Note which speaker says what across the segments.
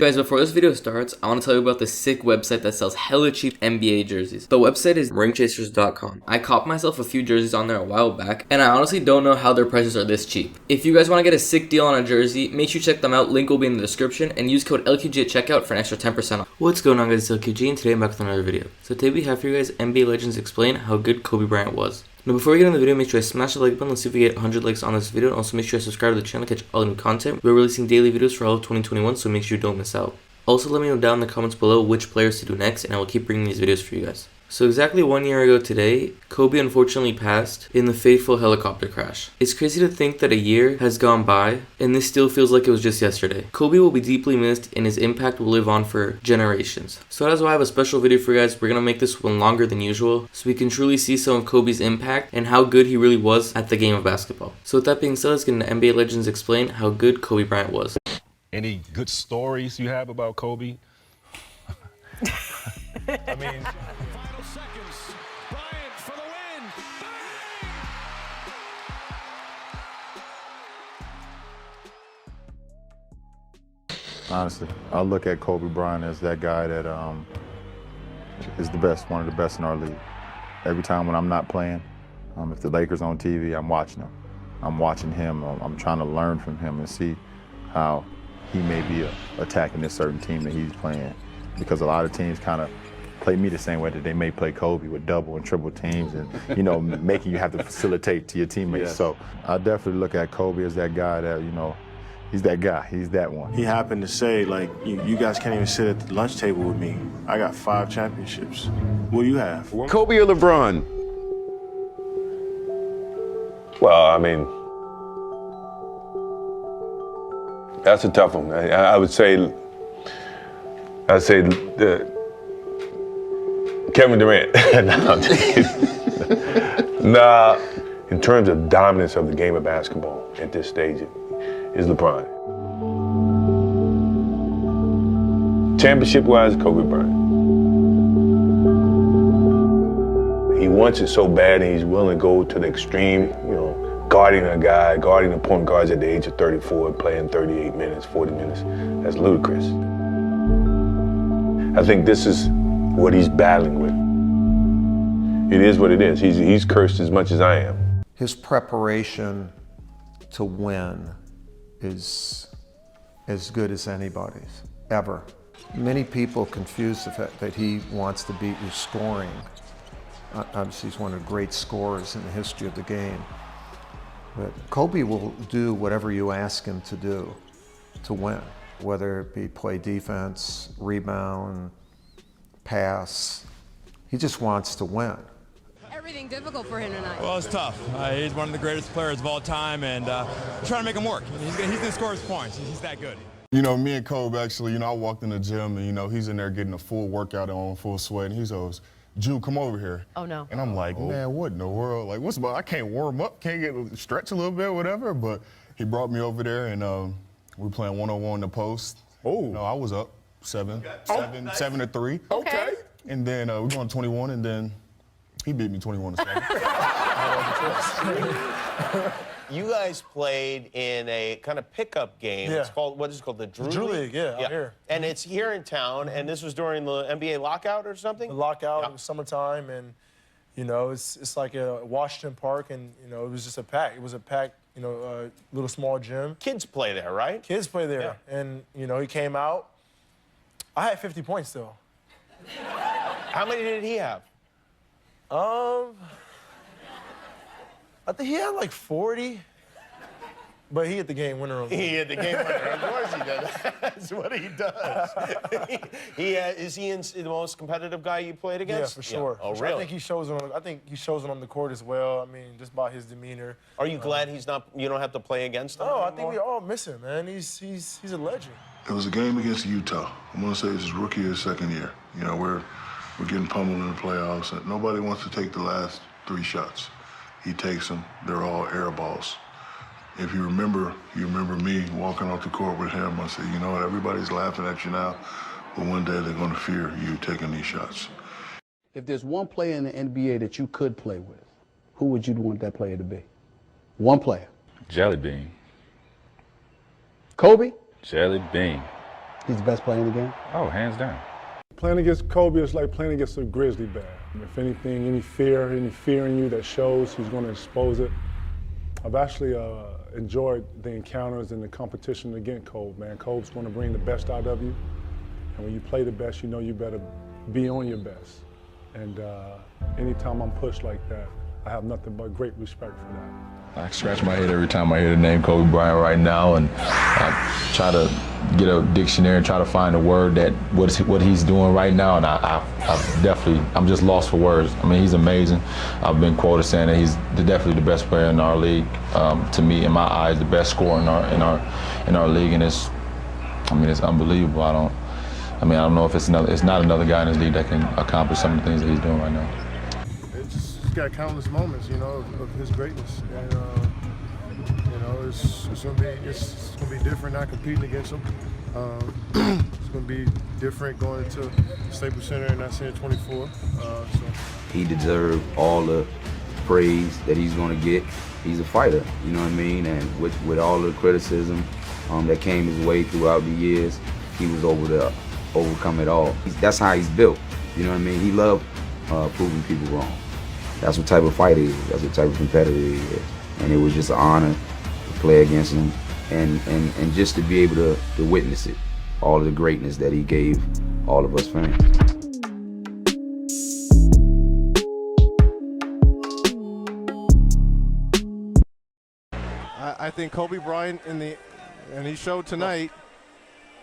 Speaker 1: Guys, before this video starts, I want to tell you about this sick website that sells hella cheap NBA jerseys. The website is ringchasers.com. I copped myself a few jerseys on there a while back, and I honestly don't know how their prices are this cheap. If you guys want to get a sick deal on a jersey, make sure you check them out. Link will be in the description, and use code LQG at checkout for an extra 10% off. What's going on, guys? It's LQG, and today I'm back with another video. So today we have for you guys NBA Legends explain how good Kobe Bryant was. Now before we get into the video, make sure I smash the like button. Let's see if we get 100 likes on this video, and also make sure I subscribe to the channel to catch all the new content. We're releasing daily videos for all of 2021, so make sure you don't miss out. Also, let me know down in the comments below which players to do next, and I will keep bringing these videos for you guys. So exactly 1 year ago today, Kobe unfortunately passed in the fateful helicopter crash. It's crazy to think that a year has gone by, and this still feels like it was just yesterday. Kobe will be deeply missed, and his impact will live on for generations. So that's why I have a special video for you guys. We're going to make this one longer than usual, so we can truly see some of Kobe's impact and how good he really was at the game of basketball. So with that being said, let's get into NBA Legends explain how good Kobe Bryant was.
Speaker 2: Any good stories you have about Kobe? I mean...
Speaker 3: Final seconds. Bryant for the win.
Speaker 4: Honestly, I look at Kobe Bryant as that guy that is the best, one of the best in our league. Every time when I'm not playing, if the Lakers on TV, I'm watching him. I'm watching him. I'm trying to learn from him and see how he may be attacking this certain team that he's playing. Because a lot of teams kind of play me the same way that they may play Kobe with double and triple teams and, you know, making you have to facilitate to your teammates. Yes. So I definitely look at Kobe as that guy that, you know, he's that guy. He's that one.
Speaker 5: He happened to say, like, you guys can't even sit at the lunch table with me. I got 5 championships. What do you have?
Speaker 6: Kobe or LeBron?
Speaker 2: Well, I mean, that's a tough one. I would say Kevin Durant. Nah, in terms of dominance of the game of basketball at this stage, is LeBron. Championship-wise, Kobe Bryant. He wants it so bad, and he's willing to go to the extreme, you know, guarding a guy, guarding the point guards at the age of 34, playing 38 minutes, 40 minutes. That's ludicrous. I think this is what he's battling with. It is what it is. He's cursed as much as I am.
Speaker 7: His preparation to win is as good as anybody's, ever. Many people confuse the fact that he wants to beat you scoring. Obviously, he's one of the great scorers in the history of the game. But Kobe will do whatever you ask him to do to win, whether it be play defense, rebound, pass. He just wants to win.
Speaker 8: Everything difficult for him tonight?
Speaker 9: Well, it's tough. He's one of the greatest players of all time, and trying to make him work. He's going to score his points. He's that good.
Speaker 10: You know, me and Kobe actually, you know, I walked in the gym and, you know, he's in there getting a full workout on, full sweat, and he goes, "Drew, come over here."
Speaker 8: Oh, no.
Speaker 10: And I'm like, man, what in the world? Like, what's about? I can't warm up, can't get stretch a little bit, whatever. But he brought me over there, and we were playing 1-on-1 in the post. Oh. No, I was up 7 to 3.
Speaker 8: Okay.
Speaker 10: And then we won 21, and then he beat me 21 to 7.
Speaker 6: You guys played in a kind of pickup game.
Speaker 5: Yeah.
Speaker 6: It's called, what is it called? The Drew
Speaker 5: League, yeah, out here.
Speaker 6: And it's here in town, and this was during the NBA lockout or something?
Speaker 5: The lockout, it was summertime, and, you know, it's like a Washington Park, and, you know, it was just a pack. It was a packed, you know, little small gym.
Speaker 6: Kids play there, right?
Speaker 5: Kids play there. Yeah. And, you know, he came out. I had 50 points, though.
Speaker 6: How many did he have?
Speaker 5: I think he had like 40, but he hit the game winner.
Speaker 6: He hit the game winner. Of course he does. That's what he does. Is he the most competitive guy you played against?
Speaker 5: Yeah, for sure.
Speaker 6: Yeah. Oh,
Speaker 5: really? I think he shows it on the court as well. I mean, just by his demeanor.
Speaker 6: Are you glad he's not? You don't have to play against him?
Speaker 5: No,
Speaker 6: anymore?
Speaker 5: I think we all miss him, man. He's a legend.
Speaker 11: It was a game against Utah. I'm gonna say it's his rookie or second year. You know, we're getting pummeled in the playoffs, and nobody wants to take the last 3 shots. He takes them. They're all air balls. If you remember me walking off the court with him. I said, you know what? Everybody's laughing at you now, but one day they're going to fear you taking these shots.
Speaker 12: If there's one player in the NBA that you could play with, who would you want that player to be? One player.
Speaker 2: Jelly Bean.
Speaker 12: Kobe?
Speaker 2: Jelly Bean.
Speaker 12: He's the best player in the game?
Speaker 13: Oh, hands down.
Speaker 14: Playing against Kobe is like playing against a grizzly bear. If anything, any fear in you that shows, he's going to expose it. I've actually enjoyed the encounters and the competition against Kobe, man. Kobe's going to bring the best out of you. And when you play the best, you know you better be on your best. And anytime I'm pushed like that, I have nothing but great respect for that.
Speaker 15: I scratch my head every time I hear the name Kobe Bryant right now, and I try to get a dictionary and try to find a word that what he's doing right now, and I'm just lost for words. I mean, he's amazing. I've been quoted saying that he's definitely the best player in our league. To me, in my eyes, the best scorer in our league, and it's unbelievable. I don't know if it's not another guy in this league that can accomplish some of the things that he's doing right now.
Speaker 16: He's got countless moments, of his greatness, and it's gonna be different not competing against him. It's gonna be different going to Staples Center and not seeing 24.
Speaker 17: He deserved all the praise that he's gonna get. He's a fighter, you know what I mean, and with all the criticism that came his way throughout the years, he was able to overcome it all. That's how he's built, you know what I mean. He loved proving people wrong. That's what type of fighter he is. That's what type of competitor he is. And it was just an honor to play against him and just to be able to witness it, all of the greatness that he gave all of us fans.
Speaker 16: I think Kobe Bryant and he showed tonight,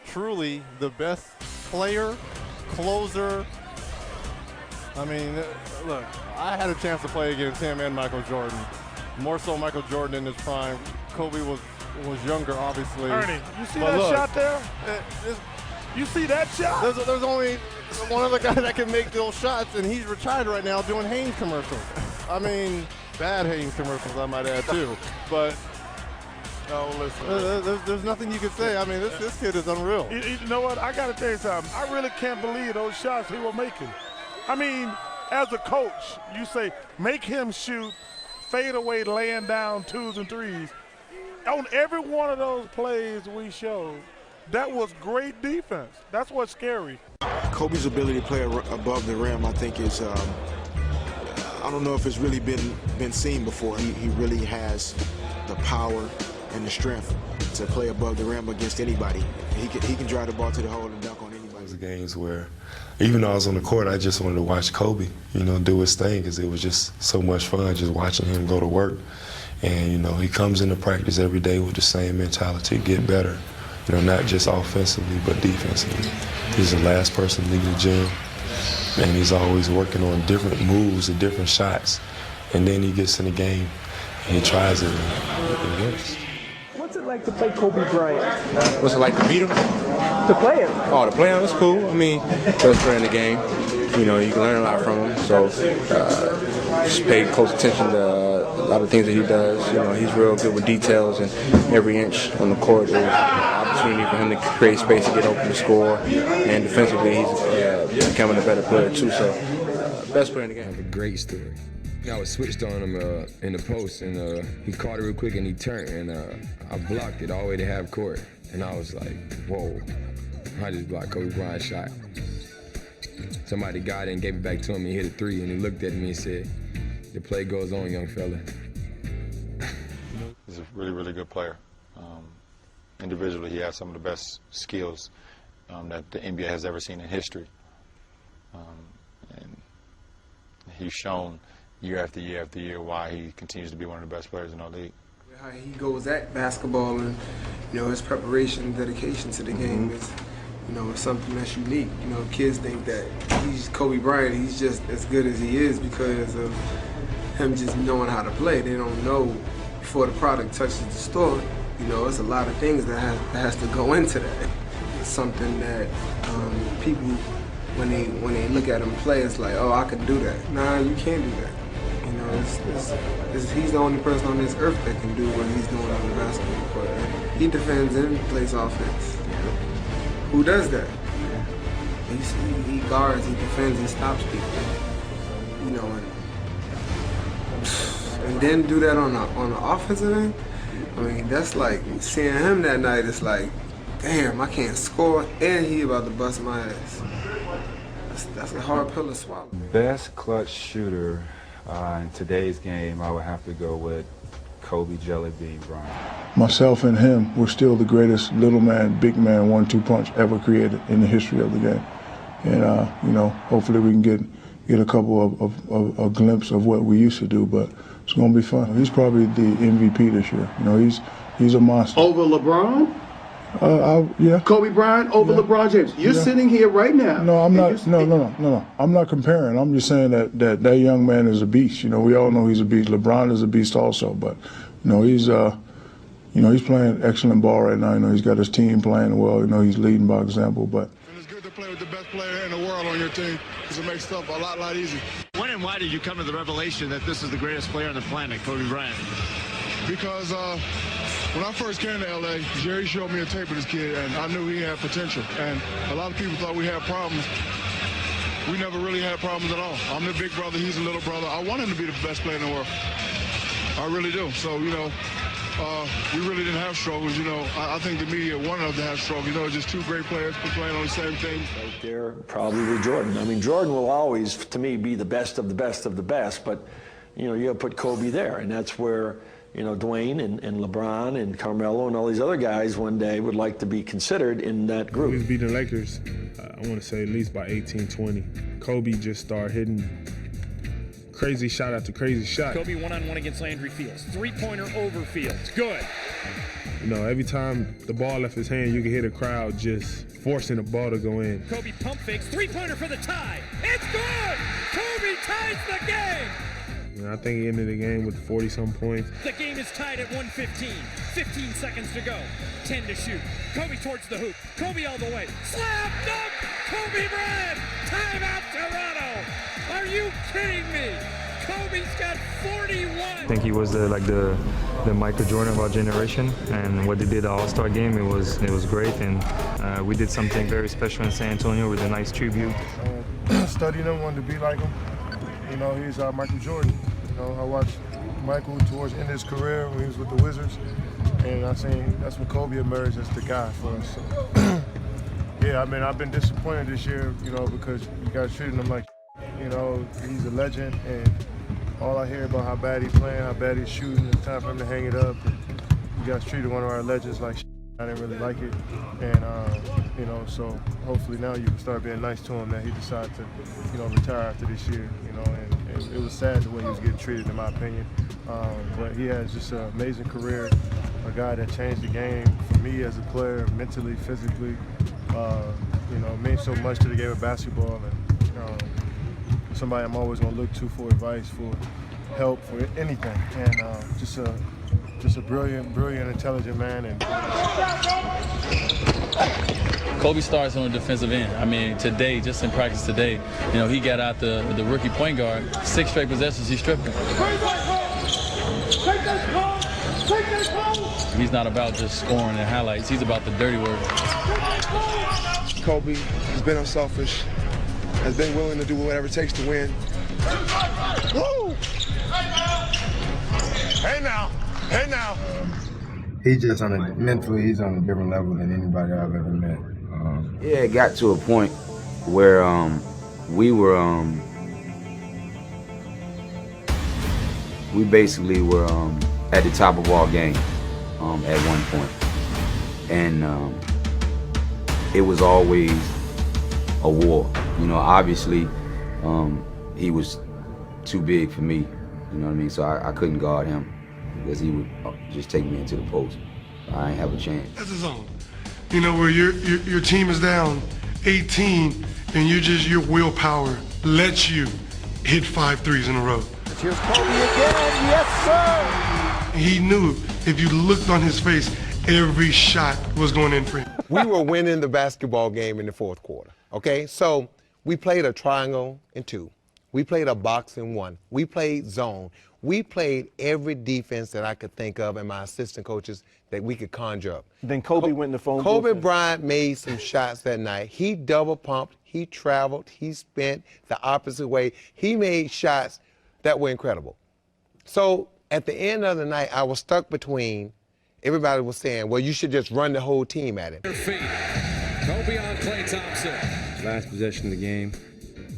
Speaker 16: truly the best player, closer. I mean, look, I had a chance to play against him and Michael Jordan. More so Michael Jordan in his prime. Kobe was younger, obviously.
Speaker 3: Ernie, you see that shot there? You see that shot?
Speaker 16: There's only one other guy that can make those shots, and he's retired right now doing Hanes commercials. I mean, bad Hanes commercials, I might add, too. But
Speaker 3: no, listen.
Speaker 16: There's nothing you can say. I mean, this kid is unreal.
Speaker 3: You know what? I got to tell you something. I really can't believe those shots he was making. I mean, as a coach, you say, make him shoot, fade away, laying down 2s and 3s. On every one of those plays we showed, that was great defense. That's what's scary.
Speaker 18: Kobe's ability to play above the rim, I think, is, I don't know if it's really been seen before. He really has the power and the strength to play above the rim against anybody. He can drive the ball to the hole and dunk on anybody.
Speaker 2: Those games where, even though I was on the court, I just wanted to watch Kobe, do his thing, because it was just so much fun just watching him go to work. And, he comes into practice every day with the same mentality, get better, not just offensively, but defensively. He's the last person leaving the gym, and he's always working on different moves and different shots. And then he gets in the game, and he tries it, and it works.
Speaker 19: What's it like to play Kobe Bryant?
Speaker 20: What's it like to beat him?
Speaker 19: To play him?
Speaker 20: Oh, to play him is cool. I mean, best player in the game. You can learn a lot from him. So just pay close attention to a lot of things that he does. He's real good with details, and every inch on the court is an opportunity for him to create space to get open to score. And defensively, he's becoming a better player too. So best player in the game.
Speaker 21: I have a great story. I was switched on him in the post, and he caught it real quick, and he turned, and I blocked it all the way to half court. And I was like, whoa, I just blocked Kobe Bryant's shot. Somebody got it and gave it back to him, and he hit a 3, and he looked at me and said, the play goes on, young fella.
Speaker 4: He's a really, really good player. Individually, he has some of the best skills that the NBA has ever seen in history. And he's shown year after year after year why he continues to be one of the best players in our league.
Speaker 22: How he goes at basketball and his preparation and dedication to the game is something that's unique. Kids think that he's Kobe Bryant, he's just as good as he is because of him just knowing how to play. They don't know before the product touches the store. It's a lot of things that has to go into that. It's something that people, when they look at him play, it's like, oh, I can do that. Nah, you can't do that. He's the only person on this earth that can do what he's doing on the basketball court. He defends and plays offense. Who does that? He guards, he defends, he stops people. And then do that on the offensive end. I mean, that's like seeing him that night. It's like damn, I can't score, and he about to bust my ass. That's a hard pill to swallow.
Speaker 1: Best clutch shooter in today's game, I would have to go with Kobe Jellybean Bryant.
Speaker 14: Myself and him were still the greatest little man, big man, 1-2 punch ever created in the history of the game. And, you know, hopefully we can get a couple of a glimpse of what we used to do, but it's going to be fun. He's probably the MVP this year. You know, he's a monster.
Speaker 13: Over LeBron?
Speaker 14: Yeah.
Speaker 13: Kobe Bryant over LeBron James. You're sitting here right now.
Speaker 14: No, I'm not. No. I'm not comparing. I'm just saying that young man is a beast. You know, we all know he's a beast. LeBron is a beast also, but you know, he's playing excellent ball right now. You know, he's got his team playing well. You know, he's leading by example. But
Speaker 11: It's good to play with the best player in the world on your team because it makes stuff a lot easier.
Speaker 23: When and why did you come to the revelation that this is the greatest player on the planet, Kobe Bryant?
Speaker 11: Because when I first came to LA, Jerry showed me a tape of this kid, and I knew he had potential. And a lot of people thought we had problems. We never really had problems at all. I'm the big brother, he's the little brother. I want him to be the best player in the world. I really do. So, you know, we really didn't have struggles. You know, I think the media wanted us to have struggles. You know, just two great players playing on the same team.
Speaker 24: Right there, probably with Jordan. I mean, Jordan will always, to me, be the best of the best of the best, but, you know, you got to put Kobe there, and that's where, you know, Dwayne and LeBron and Carmelo and all these other guys one day would like to be considered in that group.
Speaker 25: He was beating the Lakers, I want to say at least by 18-20. Kobe just started hitting crazy shot after crazy shot.
Speaker 26: Kobe one-on-one against Landry Fields. Three-pointer over Fields. Good.
Speaker 25: You know, every time the ball left his hand, you could hear the crowd just forcing the ball to go in.
Speaker 26: Kobe pump fakes. Three-pointer for the tie. It's good! Kobe ties the game!
Speaker 25: You know, I think he ended the game with 40-some points.
Speaker 26: The game is tied at 1:15. 15 seconds to go. 10 to shoot. Kobe towards the hoop. Kobe all the way. Slam dunk! Kobe Bryant! Timeout Toronto! Are you kidding me? Kobe's got 41!
Speaker 27: I think he was the Michael Jordan of our generation, and what they did the All-Star game, it was great, and we did something very special in San Antonio with a nice tribute.
Speaker 3: Studying him, wanted to be like him. You know, he's Michael Jordan. You know, I watched Michael towards the end of his career when he was with the Wizards, and I seen that's when Kobe emerged as the guy for us. So, yeah, I mean, I've been disappointed this year, you know, because you guys treating him like, you know, he's a legend, and all I hear about how bad he's playing, how bad he's shooting, it's time for him to hang it up. And you guys treated one of our legends like I didn't really like it, and you know, so hopefully now you can start being nice to him that he decided to, you know, retire after this year, you know, and it was sad the way he was getting treated, in my opinion. But he has just an amazing career, a guy that changed the game for me as a player, mentally, physically. You know, means so much to the game of basketball, and somebody I'm always gonna look to for advice, for help, for anything, and just a brilliant, intelligent man. And
Speaker 28: Kobe starts on the defensive end. I mean, today, just in practice today, you know, he got out the rookie point guard, 6 straight possessions, he stripped him. He's not about just scoring and highlights, he's about the dirty work.
Speaker 29: Kobe has been unselfish, has been willing to do whatever it takes to win.
Speaker 11: Woo! Hey now!
Speaker 30: He's just mentally, he's on a different level than anybody I've ever met.
Speaker 17: Yeah, it got to a point where we basically were at the top of our game at one point, and it was always a war. You know, obviously he was too big for me. You know what I mean? So I couldn't guard him because he would just take me into the post. I ain't have a chance.
Speaker 31: That's his own. You know, where your team is down 18 and your willpower lets you hit 5 threes in a row.
Speaker 32: Here's Kobe again, yes sir!
Speaker 31: He knew if you looked on his face, every shot was going in for him.
Speaker 33: We were winning the basketball game in the fourth quarter, okay? So we played a triangle in 2. We played a box in 1. We played zone. We played every defense that I could think of and my assistant coaches that we could conjure up.
Speaker 24: Then Kobe went in the phone
Speaker 33: Kobe
Speaker 24: booth.
Speaker 33: Bryant made some shots that night. He double pumped, he traveled, he spent the opposite way. He made shots that were incredible. So at the end of the night, I was stuck between everybody was saying, well, you should just run the whole team at it.
Speaker 26: Kobe on Klay Thompson.
Speaker 21: Last possession of the game,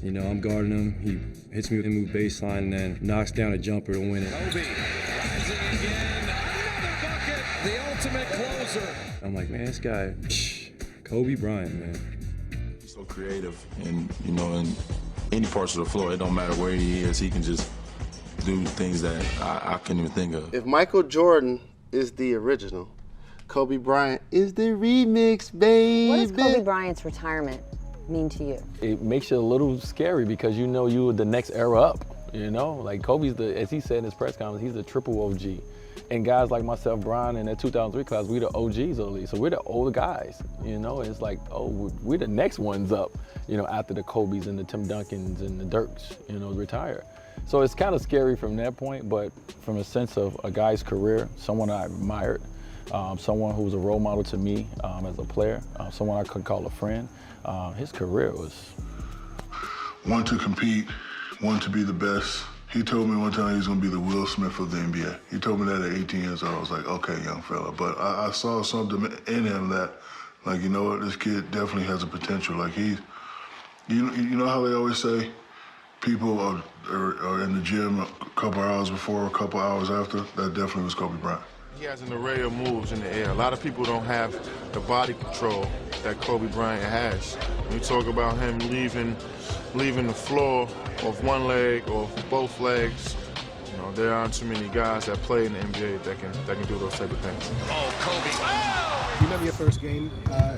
Speaker 21: you know, I'm guarding him. He hits me with a move baseline and then knocks down a jumper to win it.
Speaker 26: Kobe rising again. Another bucket. The ultimate closer.
Speaker 21: I'm like, man, this guy, Kobe Bryant, man.
Speaker 2: So creative, and you know, in any parts of the floor, it don't matter where he is, he can just do things that I couldn't even think of.
Speaker 5: If Michael Jordan is the original, Kobe Bryant is the remix, baby.
Speaker 6: What does Kobe Bryant's retirement mean to you?
Speaker 7: It makes you a little scary because you know you were the next era up, you know? Like Kobe's as he said in his press conference, he's the triple OG. And guys like myself, Brian, in that 2003 class, we the OGs early. So we're the older guys, you know? And it's like, oh, we're the next ones up, you know, after the Kobes and the Tim Duncans and the Dirks, you know, retire. So it's kind of scary from that point, but from a sense of a guy's career, someone I admired, someone who was a role model to me as a player, someone I could call a friend, his career was...
Speaker 11: One to compete, one to be the best. He told me one time he was going to be the Will Smith of the NBA. He told me that at 18 years old. I was like, okay, young fella. But I saw something in him that, like, you know what, this kid definitely has a potential. Like, you know how they always say people are in the gym a couple hours before, a couple hours after? That definitely was Kobe Bryant.
Speaker 29: He has an array of moves in the air. A lot of people don't have the body control that Kobe Bryant has. When you talk about him leaving the floor off one leg or both legs, you know, there aren't too many guys that play in the NBA that can do those type of things.
Speaker 26: Oh, Kobe.
Speaker 8: Do you remember your first game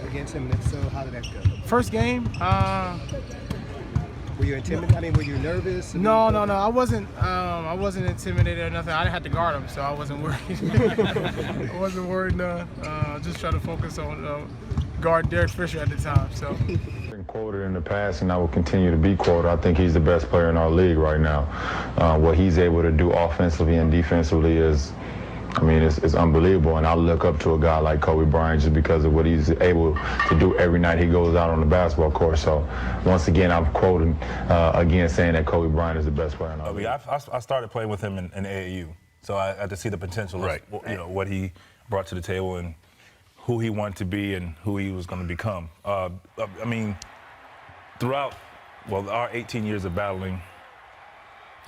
Speaker 8: against him? And if so, how did that go?
Speaker 9: First game,
Speaker 8: were you intimidated? I mean, were you nervous?
Speaker 9: No. I wasn't intimidated or nothing. I didn't have to guard him, so I wasn't worried. I wasn't worried none. Just trying to focus on guarding Derek Fisher at the time. So.
Speaker 4: Been quoted in the past, and I will continue to be quoted. I think he's the best player in our league right now. What he's able to do offensively and defensively is, I mean, it's unbelievable, and I look up to a guy like Kobe Bryant just because of what he's able to do every night he goes out on the basketball court. So, once again, I'm quoting again saying that Kobe Bryant is the best player in our league.
Speaker 10: I started playing with him in AAU, so I had to see the potential of what he brought to the table and who he wanted to be and who he was going to become. I mean, throughout, our 18 years of battling,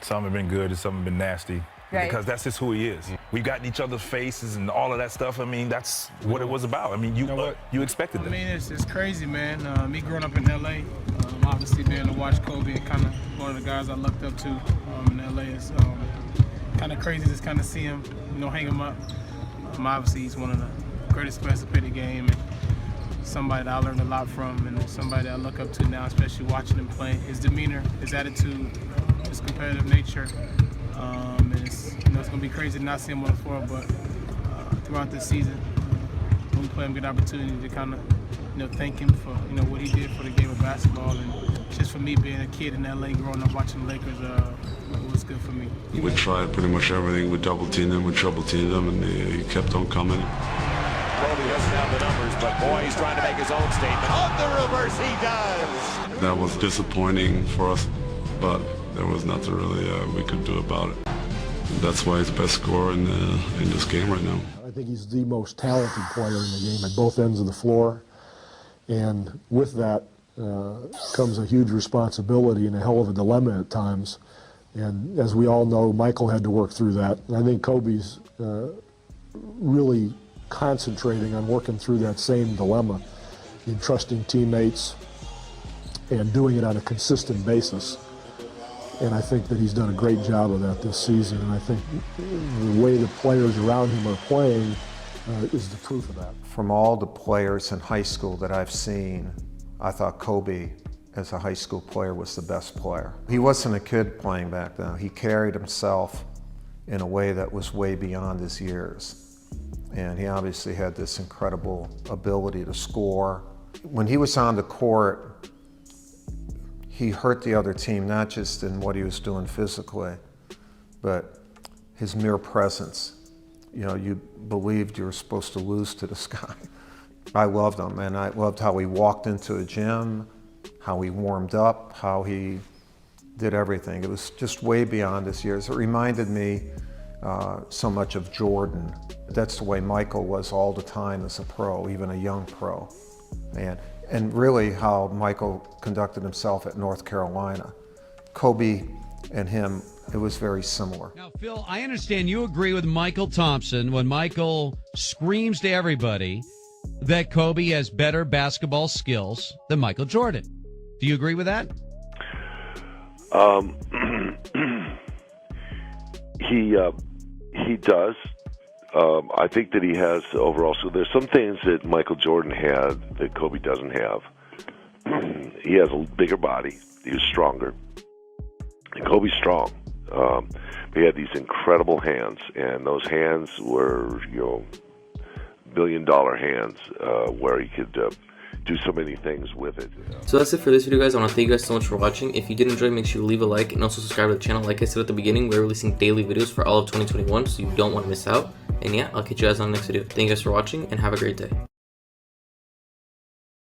Speaker 10: some have been good and some have been nasty. Right. Because that's just who he is. We've gotten each other's faces and all of that stuff. I mean, that's what it was about. I mean, you expected that.
Speaker 9: I mean, it's crazy, man. Me growing up in LA, obviously being able to watch Kobe and kind of one of the guys I looked up to in LA is kind of crazy to just kind of see him, hang him up. Obviously, he's one of the greatest players to play the game, and somebody that I learned a lot from, and somebody that I look up to now, especially watching him play. His demeanor, his attitude, his competitive nature. And it's going to be crazy to not see him on the floor, but throughout this season, when we play him, get an opportunity to kind of thank him for what he did for the game of basketball, and just for me being a kid in LA growing up watching the Lakers, it was good for me.
Speaker 12: We tried pretty much everything. We double-teamed them, we triple-teamed them, and he kept on coming.
Speaker 26: Kobe doesn't have the numbers, but boy, he's trying to make his own statement. On the reverse, he does.
Speaker 12: That was disappointing for us, but there was nothing really we could do about it. That's why he's the best scorer in this game right now.
Speaker 15: I think he's the most talented player in the game at both ends of the floor. And with that comes a huge responsibility and a hell of a dilemma at times. And as we all know, Michael had to work through that. And I think Kobe's really concentrating on working through that same dilemma in trusting teammates and doing it on a consistent basis. And I think that he's done a great job of that this season. And I think the way the players around him are playing is the proof of that.
Speaker 16: From all the players in high school that I've seen, I thought Kobe, as a high school player, was the best player. He wasn't a kid playing back then. He carried himself in a way that was way beyond his years. And he obviously had this incredible ability to score. When he was on the court, he hurt the other team, not just in what he was doing physically, but his mere presence. You believed you were supposed to lose to this guy. I loved him, and I loved how he walked into a gym, how he warmed up, how he did everything. It was just way beyond his years. It reminded me so much of Jordan. That's the way Michael was all the time as a pro, even a young pro. And really how Michael conducted himself at North Carolina. Kobe and him, it was very similar.
Speaker 1: Now, Phil, I understand you agree with Michael Thompson when Michael screams to everybody that Kobe has better basketball skills than Michael Jordan. Do you agree with that?
Speaker 3: He does. I think that he has overall. So there's some things that Michael Jordan had that Kobe doesn't have. He has a bigger body. He was stronger. And Kobe's strong. He had these incredible hands, and those hands were, billion-dollar hands where he could do so many things with it.
Speaker 13: So that's it for this video, guys. I want to thank you guys so much for watching. If you did enjoy, make sure to leave a like and also subscribe to the channel. Like I said at the beginning, we're releasing daily videos for all of 2021, so you don't want to miss out. And yeah, I'll catch you guys on the next video. Thank you guys for watching, and have a great day.